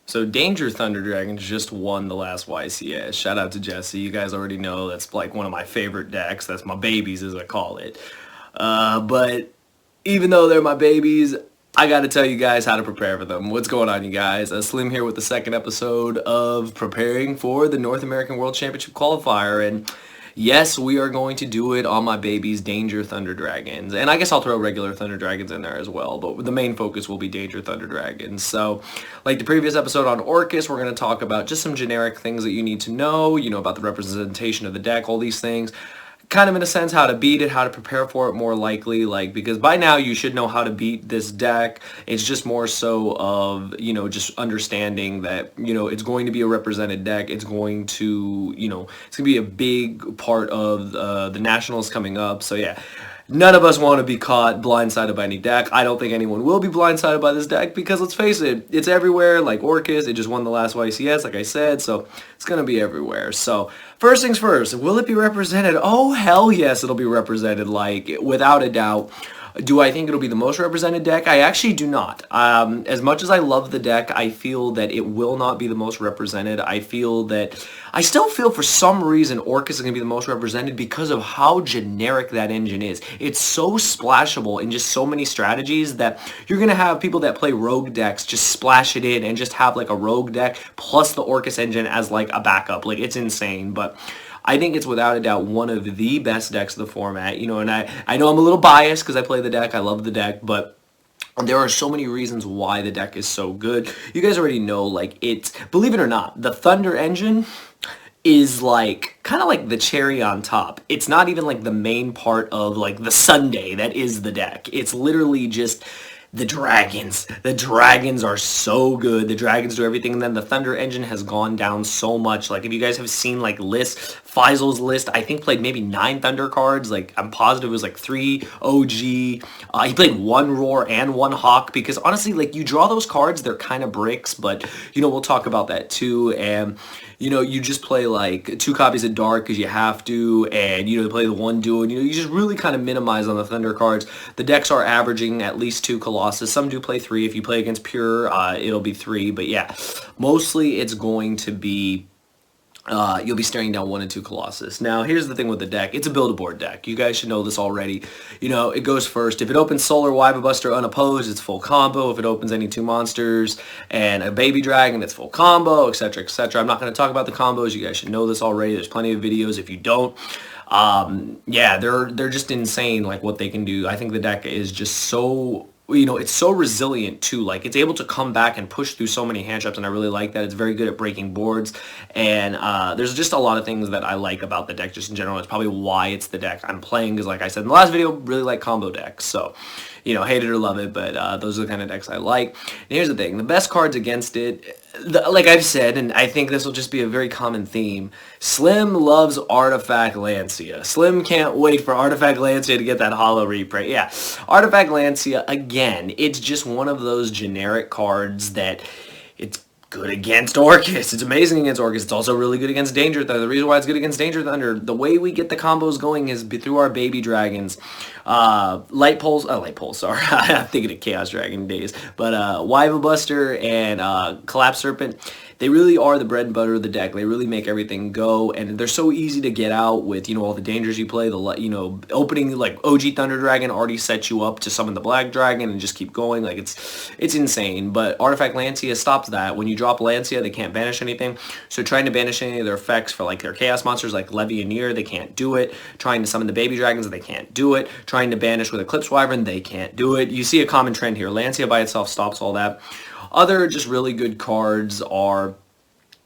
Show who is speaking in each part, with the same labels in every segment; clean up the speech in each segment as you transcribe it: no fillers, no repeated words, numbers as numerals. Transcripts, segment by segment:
Speaker 1: So Danger Thunder Dragons just won the last YCS. Shout out to Jesse. You guys already know that's like one of my favorite decks. That's my babies, as I call it. But even though they're my babies, I got to tell you guys how to prepare for them. What's going on, you guys? Slim here with the second episode of preparing for the North American World Championship qualifier. And yes, we are going to do it on my babies, Danger Thunder Dragons. And I guess I'll throw regular Thunder Dragons in there as well, but the main focus will be Danger Thunder Dragons. So, like the previous episode on Orcus, we're going to talk about just some generic things that you need to know, about the representation of the deck, all these things. Kind of in a sense how to beat it, how to prepare for it more likely, because by now you should know how to beat this deck. It's just more so of, just understanding that, it's going to be a represented deck. It's going to, it's going to be a big part of the Nationals coming up. So yeah. None of us want to be caught blindsided by any deck. I don't think anyone will be blindsided by this deck because, let's face it, it's everywhere. Like Orcus, it just won the last YCS, like I said, so it's going to be everywhere. So first things first, will it be represented? Oh, hell yes, it'll be represented, without a doubt. Do I think it'll be the most represented deck? I actually do not. As much as I love the deck, I feel that it will not be the most represented. I still feel for some reason Orcus is going to be the most represented because of how generic that engine is. It's so splashable in just so many strategies that you're going to have people that play rogue decks just splash it in and just have like a rogue deck plus the Orcus engine as like a backup. Like, it's insane, but I think it's without a doubt one of the best decks of the format, and I know I'm a little biased because I play the deck, I love the deck, but there are so many reasons why the deck is so good. You guys already know, believe it or not, the Thunder engine is kind of like the cherry on top. It's not even like the main part of the sundae that is the deck. It's literally just the dragons. The dragons are so good. The dragons do everything. And then the Thunder engine has gone down so much. If you guys have seen lists, Faisal's list, I think played maybe 9 Thunder cards. I'm positive it was 3 OG. He played 1 Roar and 1 Hawk because honestly, you draw those cards, they're kind of bricks, but we'll talk about that too. And you just play 2 copies of Dark because you have to, and you play the 1 duo, and you just really kind of minimize on the Thunder cards. The decks are averaging at least 2 Colossus. Some do play 3. If you play against Pure, it'll be 3. But yeah, mostly it's going to be you'll be staring down 1 and 2 Colossus. Now, here's the thing with the deck. It's a build-a-board deck. You guys should know this already. It goes first. If it opens Solar Wyva Buster unopposed, it's full combo. If it opens any 2 monsters and a Baby Dragon, it's full combo, etc., etc. I'm not going to talk about the combos. You guys should know this already. There's plenty of videos. If you don't, yeah, they're just insane, what they can do. I think the deck is just so... it's so resilient too. It's able to come back and push through so many hand traps, and I really like that. It's very good at breaking boards, and there's just a lot of things that I like about the deck just in general. It's probably why it's the deck I'm playing, because like I said in the last video, really like combo decks. So, hate it or love it, but those are the kind of decks I like. And here's the thing. The best cards against it, like I've said, and I think this will just be a very common theme, Slim loves Artifact Lancia. Slim can't wait for Artifact Lancia to get that holo reprint. Yeah, Artifact Lancia, again, it's just one of those generic cards that it's good against Orcus. It's amazing against Orcus. It's also really good against Danger Thunder. The reason why it's good against Danger Thunder, the way we get the combos going is through our baby dragons. Light Pulse, sorry. I'm thinking of Chaos Dragon days. But Wyva Buster and Collapse Serpent, they really are the bread and butter of the deck. They really make everything go, and they're so easy to get out with, all the dangers you play. Opening, OG Thunder Dragon already sets you up to summon the Black Dragon and just keep going. It's insane. But Artifact Lancia stops that. When you drop Lancia, they can't banish anything. So trying to banish any of their effects for, their Chaos monsters like Levianeer, they can't do it. Trying to summon the Baby Dragons, they can't do it. Trying to banish with Eclipse Wyvern, they can't do it. You see a common trend here. Lancia by itself stops all that. Other just really good cards are,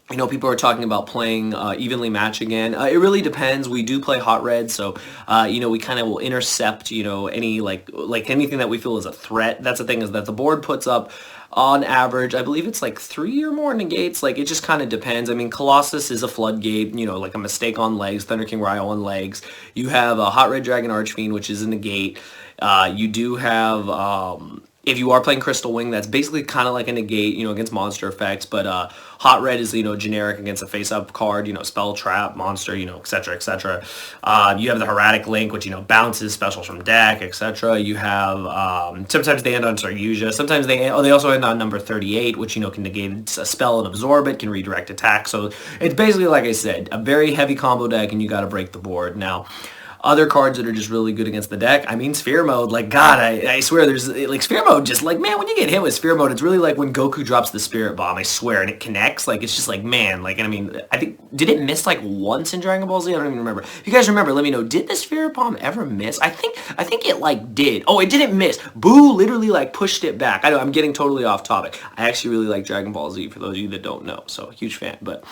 Speaker 1: people are talking about playing Evenly Match again. It really depends. We do play Hot Red, so, we kind of will intercept, any, anything that we feel is a threat. That's the thing, is that the board puts up, on average, I believe it's 3 or more negates. It just kind of depends. I mean, Colossus is a floodgate, a Mistake on legs, Thunder King Ryo on legs. You have a Hot Red Dragon Archfiend, which is a negate. You do have... if you are playing Crystal Wing, that's basically kind of like a negate, against monster effects. But Hot Red is, generic against a face-up card, spell, trap, monster, etc., etc. You have the Heretic Link, which, bounces specials from deck, etc. You have, sometimes they end on Yugioh. Sometimes they also end on number 38, which, can negate a spell and absorb it, can redirect attack. So it's basically, like I said, a very heavy combo deck, and you got to break the board. Now, other cards that are just really good against the deck, I mean, Sphere Mode, like, God, I swear, there's, like, Sphere Mode just, like, man, when you get hit with Sphere Mode, it's really like when Goku drops the Spirit Bomb, I swear, and it connects, like, it's just like, man, like, and I mean, I think, did it miss, like, once in Dragon Ball Z? I don't even remember. If you guys remember, let me know, did the Spirit Bomb ever miss? I think it, like, did. Oh, it didn't miss. Boo literally, like, pushed it back. I know, I'm getting totally off topic. I actually really like Dragon Ball Z, for those of you that don't know, so, huge fan, but,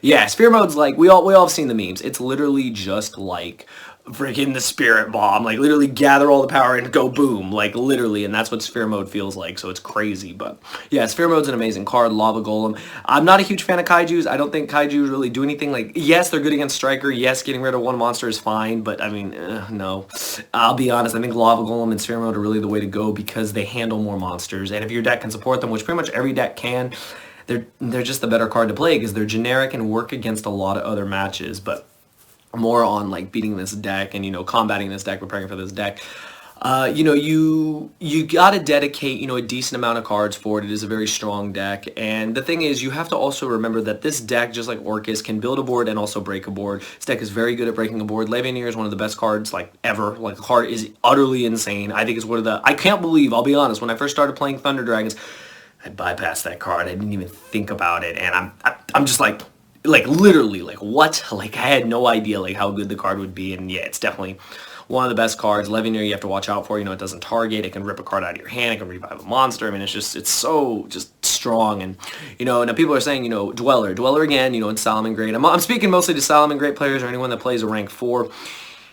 Speaker 1: yeah, Sphere Mode's, like, we all have seen the memes. It's literally just, like, freaking the Spirit Bomb, like literally gather all the power and go boom, like literally, and that's what Sphere Mode feels like, so it's crazy. But yeah, Sphere Mode's an amazing card. Lava Golem, I'm not a huge fan of Kaijus. I don't think Kaijus really do anything. Like, yes, they're good against Striker, yes, getting rid of one monster is fine, but I mean, no, I'll be honest, I think Lava Golem and Sphere Mode are really the way to go because they handle more monsters, and if your deck can support them, which pretty much every deck can, they're just the better card to play because they're generic and work against a lot of other matches. But more on like beating this deck and combating this deck, preparing for this deck. You got to dedicate a decent amount of cards for it. It is a very strong deck, and the thing is, you have to also remember that this deck, just like Orcus, can build a board and also break a board. This deck is very good at breaking a board. Levianeer is one of the best cards like ever. Like, the card is utterly insane. I think it's one of the, I can't believe, I'll be honest, when I first started playing Thunder Dragons, I bypassed that card. I didn't even think about it, and I'm just like literally, like, what? Like, I had no idea, like, how good the card would be, and yeah, it's definitely one of the best cards. Levianeer, you have to watch out for, it doesn't target, it can rip a card out of your hand, it can revive a monster. I mean, it's so just strong, and, now people are saying, Dweller again, in Salamangreat. I'm speaking mostly to Salamangreat players or anyone that plays a rank 4.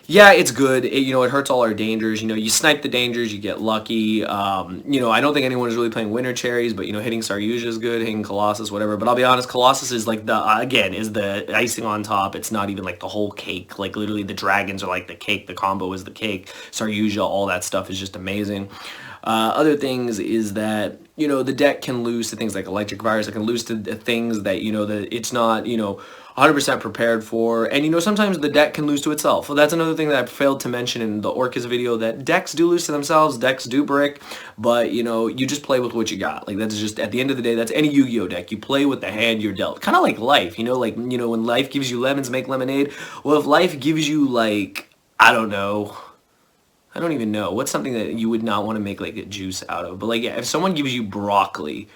Speaker 1: Yeah, it's good. It hurts all our dangers. You snipe the dangers, you get lucky. I don't think anyone is really playing Winter Cherries, but, hitting Saryuja is good, hitting Colossus, whatever. But I'll be honest, Colossus is like is the icing on top. It's not even like the whole cake. Like, literally, the dragons are like the cake. The combo is the cake. Saryuja, all that stuff is just amazing. Other things is that, the deck can lose to things like Electric Virus. It can lose to things that, that it's not, 100% prepared for, and sometimes the deck can lose to itself. Well, that's another thing that I failed to mention in the Orcus video, that decks do lose to themselves, decks do brick, but you just play with what you got. Like, that's just, at the end of the day, that's any Yu-Gi-Oh deck. You play with the hand you're dealt. Kind of like life, when life gives you lemons, make lemonade. Well, if life gives you, like, I don't even know. What's something that you would not want to make, like, a juice out of? But, like, yeah, if someone gives you broccoli,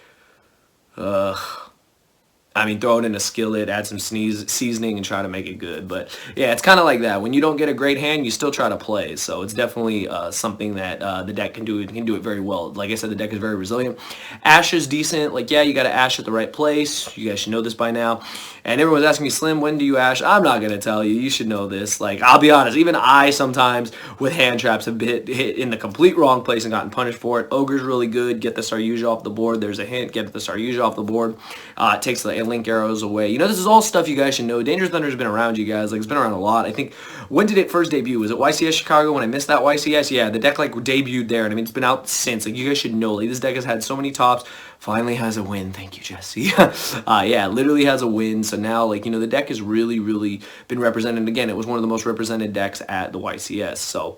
Speaker 1: I mean, throw it in a skillet, add some seasoning, and try to make it good. But yeah, it's kind of like that. When you don't get a great hand, you still try to play. So it's definitely something that the deck can do. It can do it very well. Like I said, the deck is very resilient. Ash is decent. Like, yeah, you got to Ash at the right place. You guys should know this by now. And everyone's asking me, Slim, when do you Ash? I'm not going to tell you. You should know this. Like, I'll be honest. Even I sometimes, with hand traps, have hit in the complete wrong place and gotten punished for it. Ogre's really good. Get the Saryuja off the board. There's a hint. Get the Saryuja off the board. It takes the Link arrows away. This is all stuff you guys should know. Dangerous Thunder has been around, you guys. Like, it's been around a lot. I think, when did it first debut? Was it YCS Chicago when I missed that YCS? Yeah, the deck, like, debuted there, and I mean, it's been out since. Like, you guys should know. Like, this deck has had so many tops. Finally has a win. Thank you, Jesse. Yeah, literally has a win. So now, like, the deck has really, really been represented. Again, it was one of the most represented decks at the YCS. So,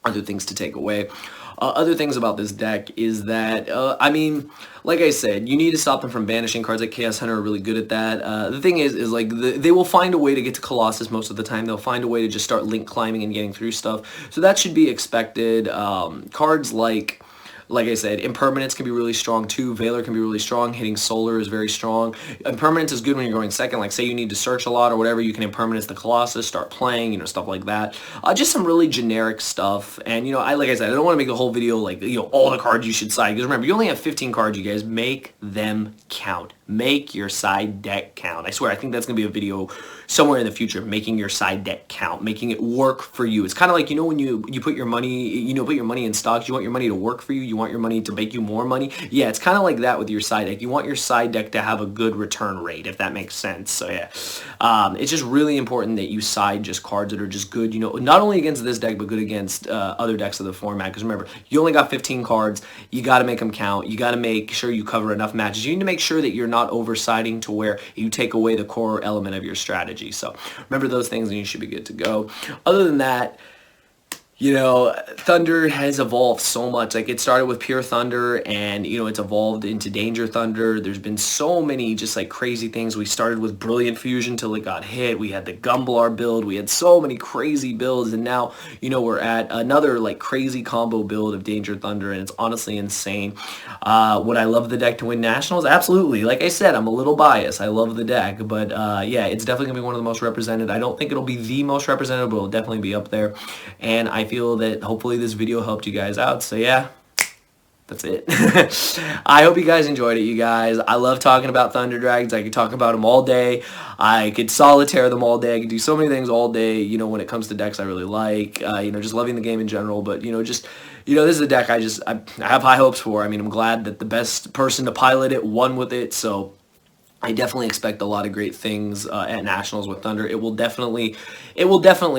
Speaker 1: other things to take away. Other things about this deck is that, I mean, like I said, you need to stop them from banishing. Cards like Chaos Hunter are really good at that. The thing is like, they will find a way to get to Colossus most of the time. They'll find a way to just start link climbing and getting through stuff. So that should be expected. Cards like I said, Impermanence can be really strong too. Valor can be really strong. Hitting Solar is very strong. Impermanence is good when you're going second. Like, say you need to search a lot or whatever, you can Impermanence the Colossus, start playing, stuff like that. Just some really generic stuff. And, like I said, I don't want to make the whole video like, all the cards you should side. Because remember, you only have 15 cards, you guys. Make them count. Make your side deck count. I swear, I think that's going to be a video somewhere in the future, making your side deck count, making it work for you. It's kind of like, you know, when you put your money, put your money in stocks, you want your money to work for you, you want your money to make you more money. Yeah, it's kind of like that with your side deck. You want your side deck to have a good return rate, if that makes sense. So yeah, it's just really important that you side just cards that are just good, you know, not only against this deck, but good against other decks of the format. Because remember, you only got 15 cards. You got to make them count. You got to make sure you cover enough matches. You need to make sure that you're not oversiding to where you take away the core element of your strategy. So remember those things and you should be good to go. Other than that, you know, Thunder has evolved so much. Like, it started with pure Thunder, and, you know, it's evolved into Danger Thunder. There's been so many just, like, crazy things. We started with Brilliant Fusion till it got hit. We had the Gumblar build. We had so many crazy builds, and now, you know, we're at another, like, crazy combo build of Danger Thunder, and it's honestly insane. Would I love the deck to win Nationals? Absolutely. Like I said, I'm a little biased. I love the deck, but, yeah, it's definitely going to be one of the most represented. I don't think it'll be the most represented, but it'll definitely be up there, and I feel that hopefully this video helped you guys out. So yeah, that's it. I hope you guys enjoyed it, you guys. I love talking about Thunder Dragons. I could talk about them all day. I could solitaire them all day. I could do so many things all day, you know, when it comes to decks I really like, you know, just loving the game in general. But, you know, just, you know, this is a deck I have high hopes for. I mean, I'm glad that the best person to pilot it won with it. So I definitely expect a lot of great things at Nationals with Thunder. It will definitely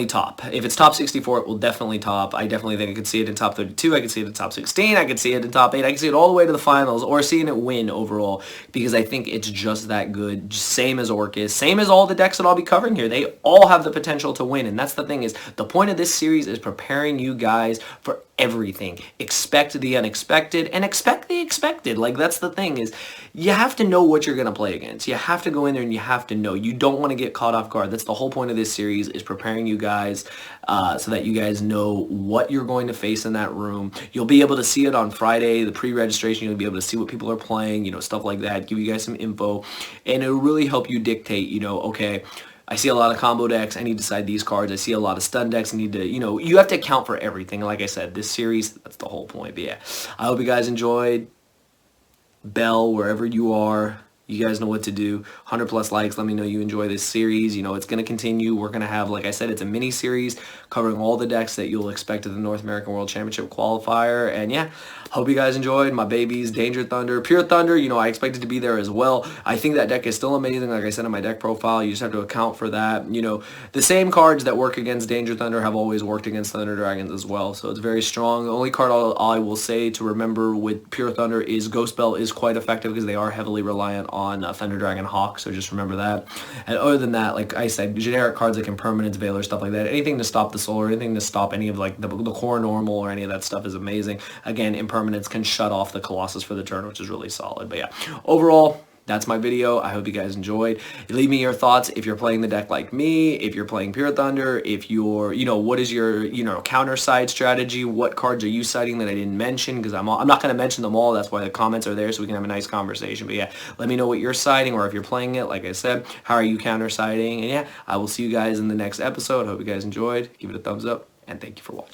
Speaker 1: top. If it's top 64, it will definitely top. I definitely think I could see it in top 32. I could see it in top 16. I could see it in top 8. I could see it all the way to the finals, or seeing it win overall, because I think it's just that good. Same as Orcus, same as all the decks that I'll be covering here. They all have the potential to win, and that's the thing, is the point of this series is preparing you guys for everything. Expect the unexpected and expect the expected. Like, that's the thing, is you have to know what you're going to play against. You have to go in there and you have to know. You don't want to get caught off guard. That's the whole point of this series, is preparing you guys so that you guys know what you're going to face in that room. You'll be able to see it on Friday, the pre-registration. You'll be able to see what people are playing, you know, stuff like that, give you guys some info, and it'll really help you dictate, you know, okay, I see a lot of combo decks. I need to side these cards. I see a lot of stun decks. I need to, you know, you have to account for everything. Like I said, this series, that's the whole point. But yeah, I hope you guys enjoyed. Bell, wherever you are, you guys know what to do. 100 plus likes. Let me know you enjoy this series. You know, it's going to continue. We're going to have, like I said, it's a mini series covering all the decks that you'll expect at the North American World Championship qualifier. And yeah, hope you guys enjoyed. My babies, Danger Thunder, Pure Thunder, you know, I expected to be there as well. I think that deck is still amazing. Like I said in my deck profile, you just have to account for that. You know, the same cards that work against Danger Thunder have always worked against Thunder Dragons as well. So it's very strong. The only card I will say to remember with Pure Thunder is Ghost Bell is quite effective, because they are heavily reliant on Thunder Dragon Hawk. So just remember that. And other than that, like I said, generic cards like Impermanence, Veiler, stuff like that. Anything to stop the Soul, or anything to stop any of like the core normal or any of that stuff is amazing. Again, Impermanence can shut off the Colossus for the turn, which is really solid. But yeah, overall, that's my video. I hope you guys enjoyed. Leave me your thoughts if you're playing the deck like me, if you're playing Pure Thunder, if you're, you know, what is your, you know, counter side strategy? What cards are you siding that I didn't mention? Because I'm not going to mention them all. That's why the comments are there, so we can have a nice conversation. But yeah, let me know what you're siding, or if you're playing it, like I said, how are you counter siding? And yeah, I will see you guys in the next episode. Hope you guys enjoyed. Give it a thumbs up, and thank you for watching.